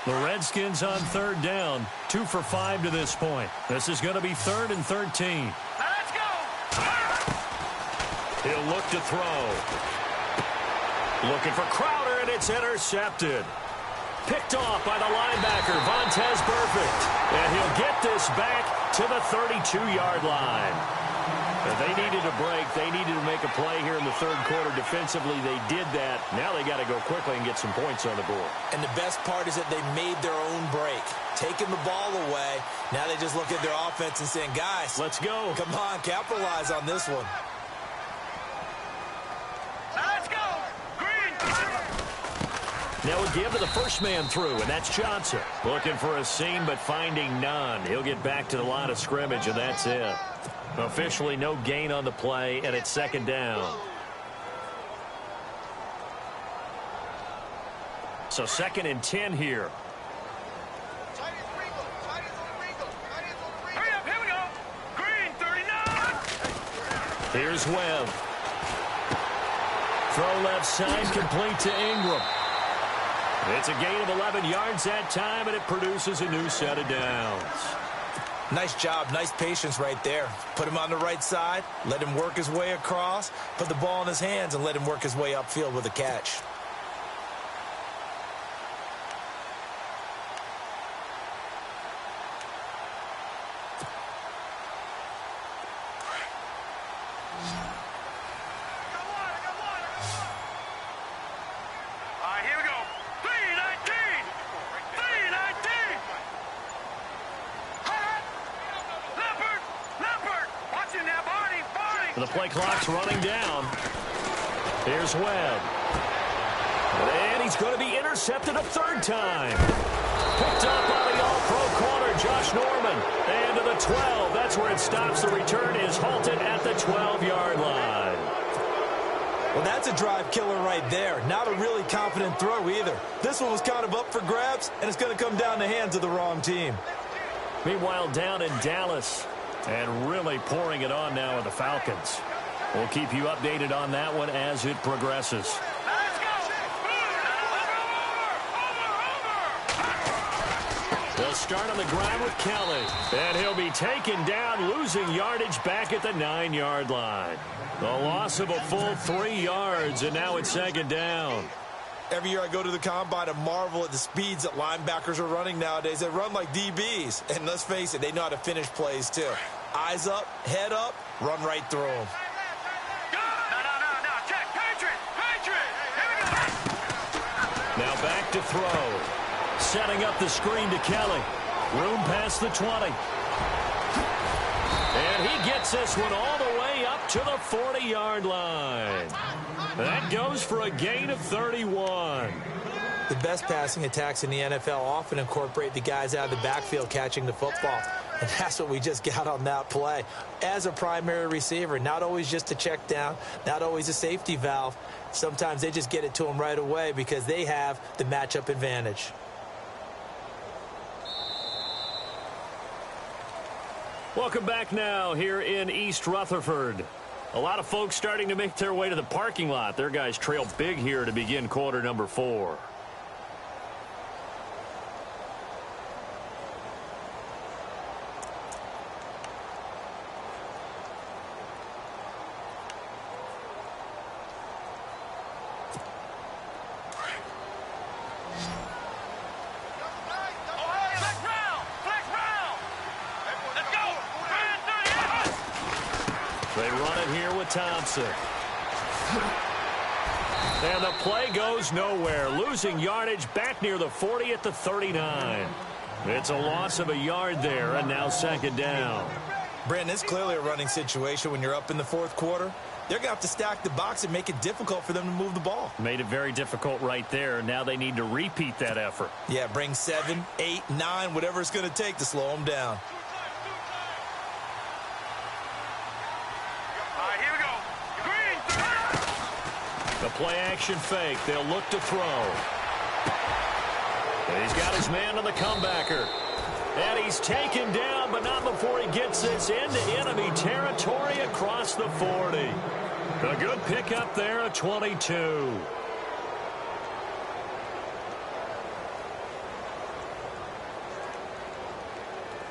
The Redskins on 3rd down, 2 for 5 to this point. This is going to be 3rd and 13. Let's go. He'll look to throw. Looking for Crowder, and it's intercepted. Picked off by the linebacker, Vontaze Burfict. And he'll get this back to the 32-yard line. They needed a break. They needed to make a play here in the third quarter. Defensively, they did that. Now they got to go quickly and get some points on the board. And the best part is that they made their own break. Taking the ball away. Now they just look at their offense and saying, guys, let's go. Come on, capitalize on this one. Let's go. Green. Now we give to the first man through, and that's Johnson. Looking for a seam, but finding none. He'll get back to the line of scrimmage, and that's it. Officially no gain on the play, and it's second down. So 2nd and 10 here. Hurry up, here we go. Green 39. Here's Webb. Throw left side, complete to Ingram. It's a gain of 11 yards that time, and it produces a new set of downs. Nice job, nice patience right there. Put him on the right side, let him work his way across, put the ball in his hands, and let him work his way upfield with a catch. All right, here we go. 319. 319. Leopard. Watching that, Barney. The play clock's running down. Here's Webb. And he's going to be intercepted a third time. Picked up by the all-pro corner, Josh Norman. And to the 12. That's where it stops. The return is halted at the 12-yard line. Well, that's a drive killer right there. Not a really confident throw either. This one was kind of up for grabs, and it's going to come down the hands of the wrong team. Meanwhile, down in Dallas, and really pouring it on now with the Falcons. We'll keep you updated on that one as it progresses. Let's go. They'll start on the ground with Kelly. And he'll be taken down, losing yardage back at the 9-yard line. The loss of a full 3 yards, and now it's second down. Every year I go to the combine and marvel at the speeds that linebackers are running nowadays. They run like DBs. And let's face it, they know how to finish plays too. Eyes up, head up, run right through them. No. Check. Patriot. Here we go. Now back to throw. Setting up the screen to Kelly. Room past the 20. And he gets this one all the way up to the 40-yard line. That goes for a gain of 31. The best passing attacks in the NFL often incorporate the guys out of the backfield catching the football. And that's what we just got on that play. As a primary receiver, not always just a check down, not always a safety valve. Sometimes they just get it to them right away because they have the matchup advantage. Welcome back now here in East Rutherford. A lot of folks starting to make their way to the parking lot. Their guys trail big here to begin quarter number 4. They run it here with Thompson. And the play goes nowhere. Losing yardage back near the 40 at the 39. It's a loss of a yard there, and now second down. Brandon, it's clearly a running situation when you're up in the fourth quarter. They're going to have to stack the box and make it difficult for them to move the ball. Made it very difficult right there. Now they need to repeat that effort. Yeah, bring 7, 8, 9, whatever it's going to take to slow them down. The play-action fake. They'll look to throw. And he's got his man on the comebacker. And he's taken down, but not before he gets this into enemy territory across the 40. A good pickup there at 22.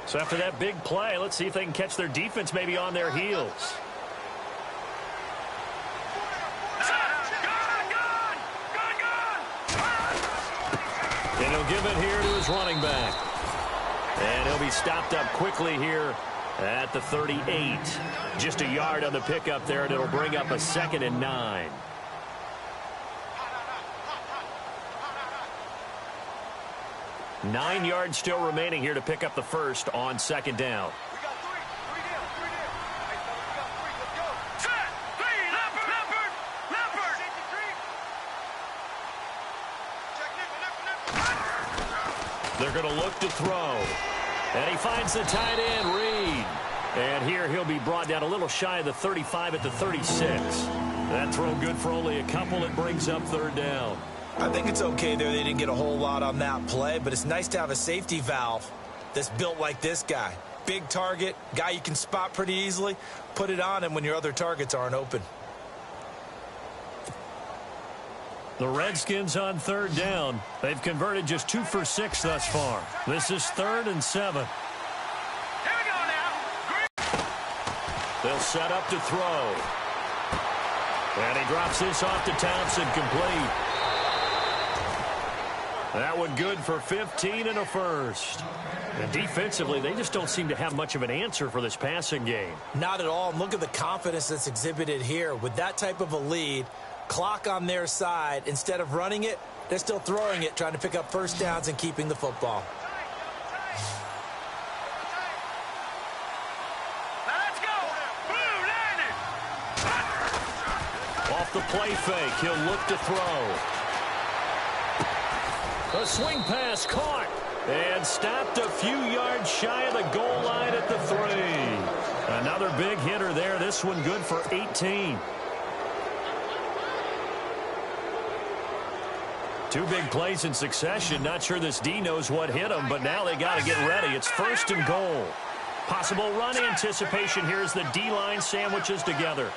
So after that big play, let's see if they can catch their defense maybe on their heels. give it here to his running back. And he'll be stopped up quickly here at the 38. Just a yard on the pickup there, and it'll bring up a 2nd and 9. Nine yards still remaining here to pick up the first on 2nd down. We got three. Three down. Three down. Hey, fellas, we got three. Let's go. Set. Three. Leopard. Leopard. Safety three. Check nickel. They're going to look to throw. And he finds the tight end, Reed. And here he'll be brought down a little shy of the 35 at the 36. That throw good for only a couple. It brings up 3rd down. I think it's okay there. They didn't get a whole lot on that play, but it's nice to have a safety valve that's built like this guy. Big target, guy you can spot pretty easily. Put it on him when your other targets aren't open. The Redskins on 3rd down. They've converted just 2 for 6 thus far. This is 3rd and 7. Here we go now. They'll set up to throw. And he drops this off to Townsend, complete. That one good for 15 and a first. And defensively, they just don't seem to have much of an answer for this passing game. Not at all. And look at the confidence that's exhibited here. With that type of a lead, clock on their side, instead of running it, they're still throwing it, trying to pick up first downs and keeping the football. Let's go. Blue landed. Off the play fake, he'll look to throw. A swing pass caught and stopped a few yards shy of the goal line at the 3. Another big hitter there. This one good for 18. 2 big plays in succession. Not sure this D knows what hit him, but now they got to get ready. It's 1st and goal. Possible run anticipation here as the D-line sandwiches together.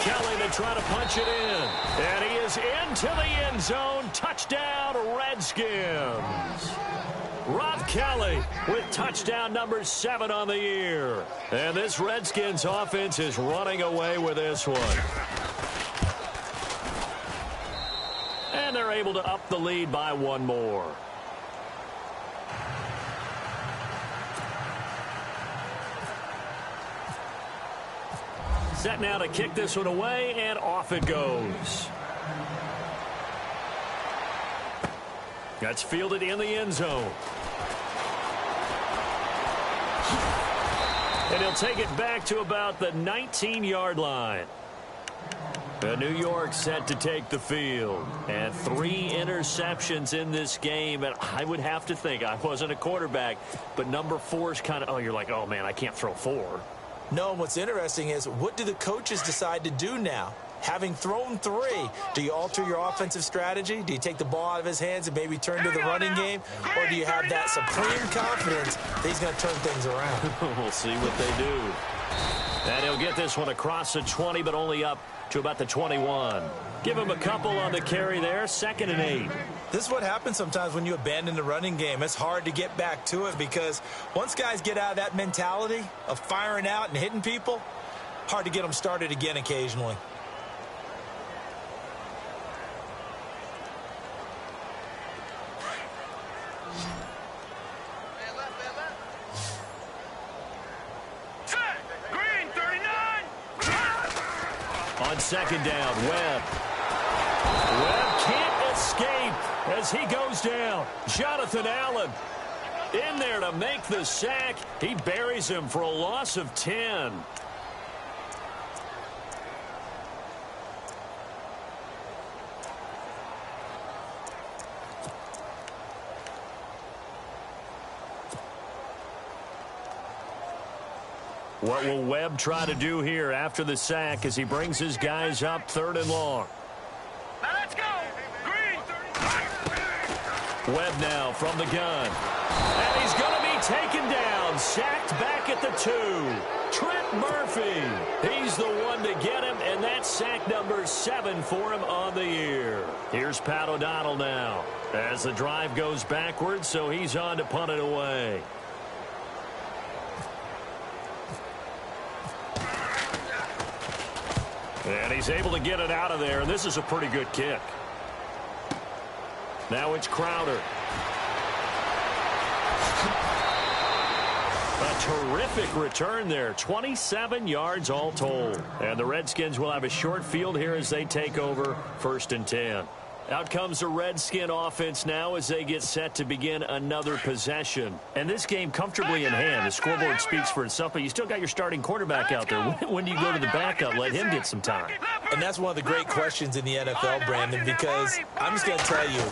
Kelly to try to punch it in. And he is into the end zone. Touchdown, Redskins. Rob Kelly with touchdown number 7 on the year. And this Redskins offense is running away with this one. And they're able to up the lead by 1 more. Set now to kick this one away, and off it goes. That's fielded in the end zone. And he'll take it back to about the 19-yard line. New York set to take the field. And 3 interceptions in this game. And I would have to think, I wasn't a quarterback, but number 4 is kind of, oh, you're like, oh, man, I can't throw 4. No, what's interesting is, what do the coaches decide to do now? Having thrown 3, do you alter your offensive strategy? Do you take the ball out of his hands and maybe turn to the running game? Or do you have that supreme confidence that he's going to turn things around? We'll see what they do. And he'll get this one across the 20, but only up to about the 21. Give him a couple on the carry there. 2nd and 8. This is what happens sometimes when you abandon the running game. It's hard to get back to it because once guys get out of that mentality of firing out and hitting people, hard to get them started again occasionally. Green 39. On 2nd down, Webb. Webb can't escape as he goes down. Jonathan Allen in there to make the sack. He buries him for a loss of 10. What will Webb try to do here after the sack as he brings his guys up 3rd and long? Now let's go. Green 30. Webb now from the gun. And he's going to be taken down. Sacked back at the 2. Trent Murphy. He's the one to get him, and that's sack number 7 for him on the year. Here's Pat O'Donnell now as the drive goes backwards, so he's on to punt it away. And he's able to get it out of there, and this is a pretty good kick. Now it's Crowder. A terrific return there. 27 yards all told. And the Redskins will have a short field here as they take over 1st and 10. Out comes the Redskin offense now as they get set to begin another possession. And this game comfortably in hand. The scoreboard speaks for itself, but you still got your starting quarterback out there. When do you go to the backup? Let him get some time. And that's one of the great questions in the NFL, Brandon, because I'm just going to tell you,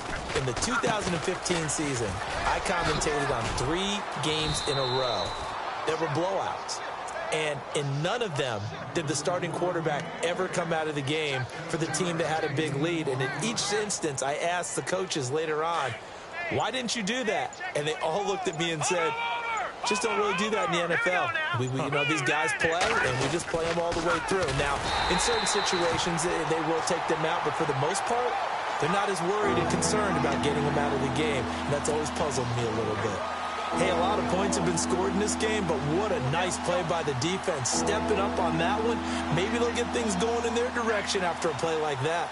in the 2015 season, I commentated on 3 games in a row that were blowouts. And in none of them did the starting quarterback ever come out of the game for the team that had a big lead. And in each instance, I asked the coaches later on, why didn't you do that? And they all looked at me and said, just don't really do that in the NFL. You know, these guys play, and we just play them all the way through. Now, in certain situations, they will take them out, but for the most part, they're not as worried and concerned about getting them out of the game. And that's always puzzled me a little bit. Hey, a lot of points have been scored in this game, but what a nice play by the defense. Stepping up on that one, maybe they'll get things going in their direction after a play like that.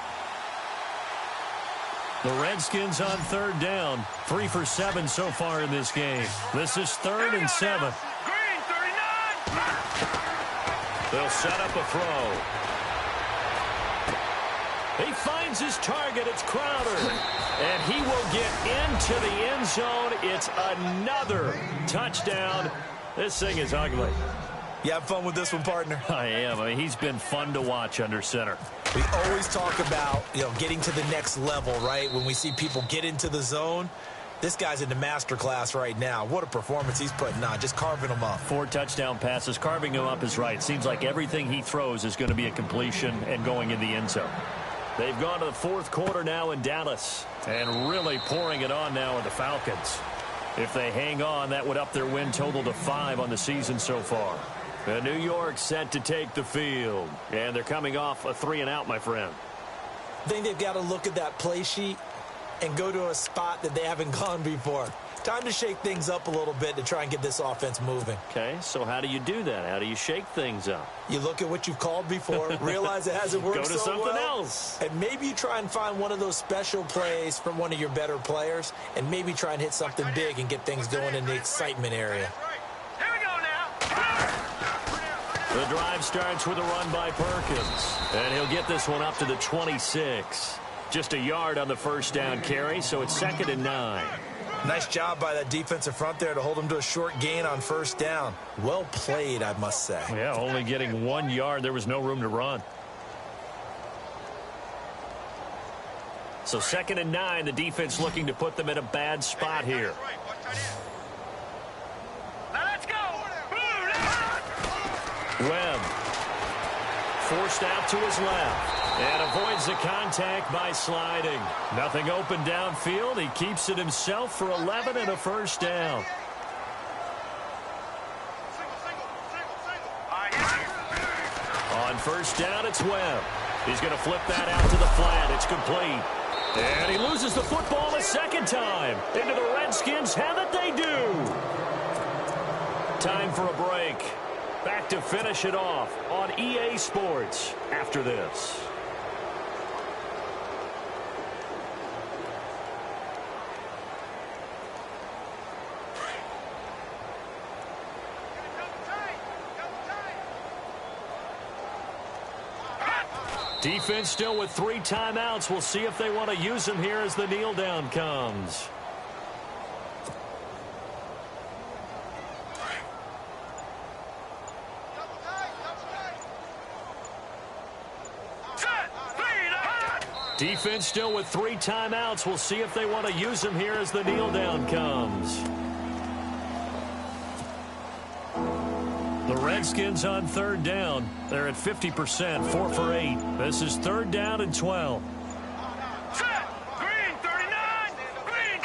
The Redskins on 3rd down. 3 for 7 so far in this game. This is 3rd and 7. Green 39. They'll set up a throw. He finds his target. It's Crowder. And he will get into the end zone. It's another touchdown. This thing is ugly. You have fun with this one, partner? I am. I mean, he's been fun to watch under center. We always talk about, getting to the next level, right? When we see people get into the zone, this guy's in the master class right now. What a performance he's putting on, just carving them up. 4 touchdown passes. Carving him up is right. Seems like everything he throws is going to be a completion and going in the end zone. They've gone to the 4th quarter now in Dallas and really pouring it on now with the Falcons. If they hang on, that would up their win total to 5 on the season so far. New York set to take the field, and they're coming off a 3-and-out, my friend. I think they've got to look at that play sheet and go to a spot that they haven't gone before. Time to shake things up a little bit to try and get this offense moving. Okay, so how do you do that? How do you shake things up? You look at what you've called before, realize it hasn't worked Go to so something well, else. and maybe you try and find one of those special plays from one of your better players, and maybe try and hit something big and get things going in the excitement area. Here we go now. The drive starts with a run by Perkins, and he'll get this one up to the 26. Just a yard on the 1st down carry, so it's 2nd and 9. Nice job by that defensive front there to hold him to a short gain on 1st down. Well played, I must say. Yeah, only getting 1 yard. There was no room to run. So 2nd and 9, the defense looking to put them in a bad spot here. Now let's go. Webb forced out to his left and avoids the contact by sliding. Nothing open downfield. He keeps it himself for 11 and a 1st down. On 1st down, it's Webb. He's going to flip that out to the flat. It's complete. And he loses the football a 2nd time. Into the Redskins have it, they do. Time for a break. Back to finish it off on EA Sports after this. Defense still with 3 timeouts. We'll see if they want to use them here as the kneel down comes. Defense still with 3 timeouts. We'll see if they want to use them here as the kneel down comes. The Redskins on 3rd down. They're at 50%, 4 for 8. This is 3rd down and 12. Green 39. Green.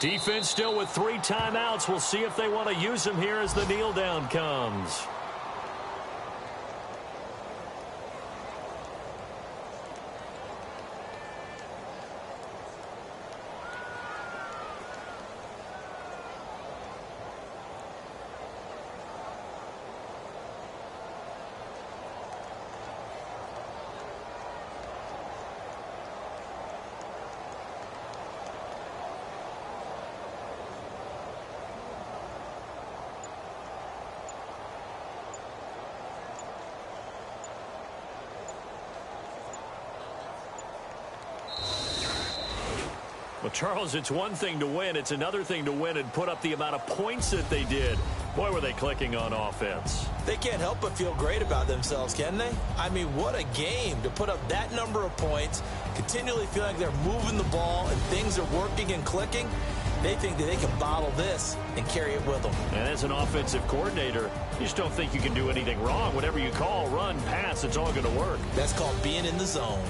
Defense still with 3 timeouts. We'll see if they want to use them here as the kneel down comes. Charles, it's one thing to win. It's another thing to win and put up the amount of points that they did. Boy, were they clicking on offense. They can't help but feel great about themselves, can they? I mean, what a game to put up that number of points, continually feel like they're moving the ball and things are working and clicking. They think that they can bottle this and carry it with them. And as an offensive coordinator, you just don't think you can do anything wrong. Whatever you call, run, pass, it's all going to work. That's called being in the zone.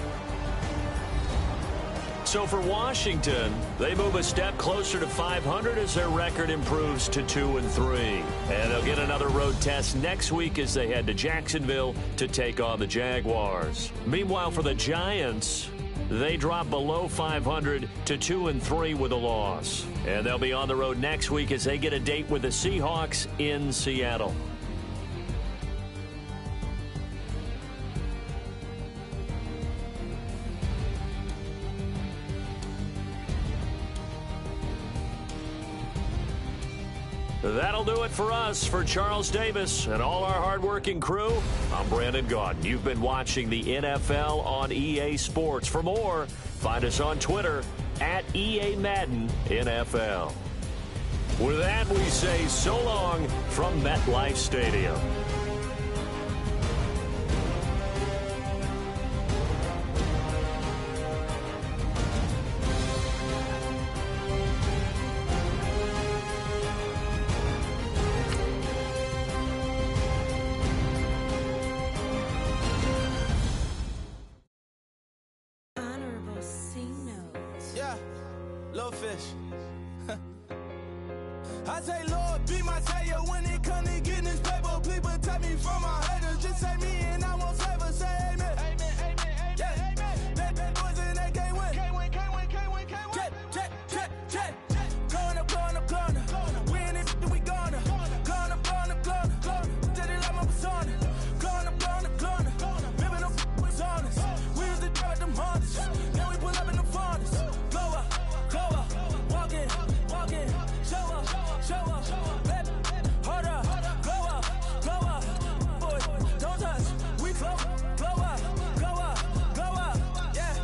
So for Washington, they move a step closer to 500 as their record improves to 2-3. And they'll get another road test next week as they head to Jacksonville to take on the Jaguars. Meanwhile, for the Giants, they drop below 500 to 2-3 with a loss. And they'll be on the road next week as they get a date with the Seahawks in Seattle. That'll do it for us. For Charles Davis and all our hardworking crew, I'm Brandon Gaudin. You've been watching the NFL on EA Sports. For more, find us on Twitter at EA Madden NFL. With that, we say so long from MetLife Stadium. I say, Lord, be my savior when it comes to getting this paper. Please protect me from my haters. Just say me and I won't save us. Say amen. Amen, amen, amen, yeah. Amen. That boys and they can't win. Can't win, can't win, can't win, can't win. Jet. Going up, going up, going up. We in it, we gonna. Going up, going up, going up. Did it like my persona. Going up, going up, going up. Remember no was honest. We was the drug them hunters. Then we pull up in the furnace. Go up, walk in. Show up, baby, hold up, go up, boy, don't touch, we flow up, yeah,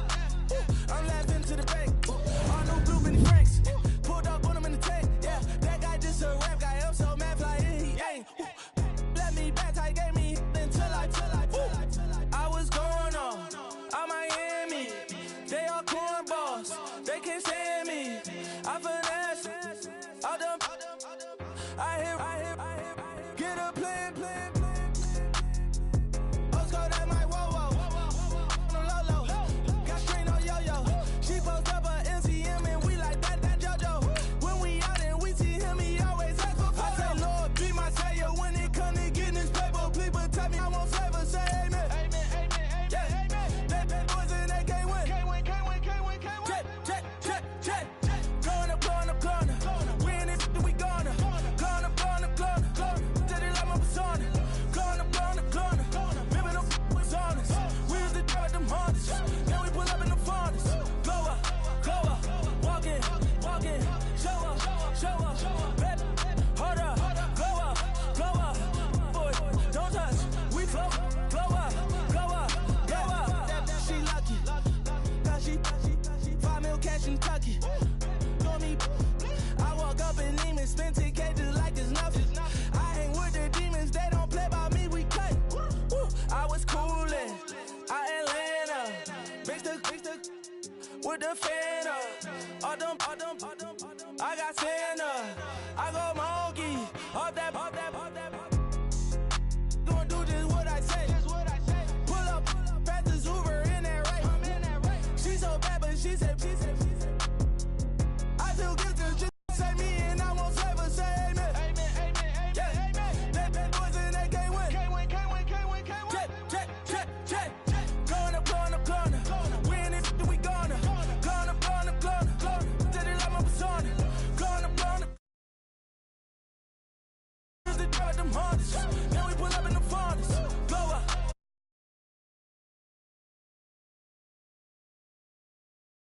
I'm laughing to the bank, all new blue mini Franks, pulled up on him in the tank, yeah, that guy just a rap guy, I'm so mad flying, he ain't, let me back, I gave me until I was going on Miami, they all cornballs, they can't stand me, I finesse. I hear, get a plan. Let's go that my whoa. No low. Got screen on yo-yo. She post up a MCM and we like that JoJo. When we out and we see him, he always asks for photo. I say, Lord, be my savior when it comes to getting this paper. Please protect me, I won't save us. Say amen. Amen, yeah. Amen. That boys and they can't win. Can't win. Jet. Going up. We in it, we gonna. Did it like my persona. Going up. Remember no was honest. We was the drug them hunters. Then we pull up in the furnace. Go up, walk in. Show up, baby, hold up, go up, boy, don't touch, we flow up, yeah, she lucky, cause she 5 mil cash in Kentucky, know me, I walk up in demons, spend 10K just like it's nothing, I hang with the demons, they don't play by me, we cut, I was coolin', out Atlanta, mixed the with the fan up, all them, I got Santa, I go more.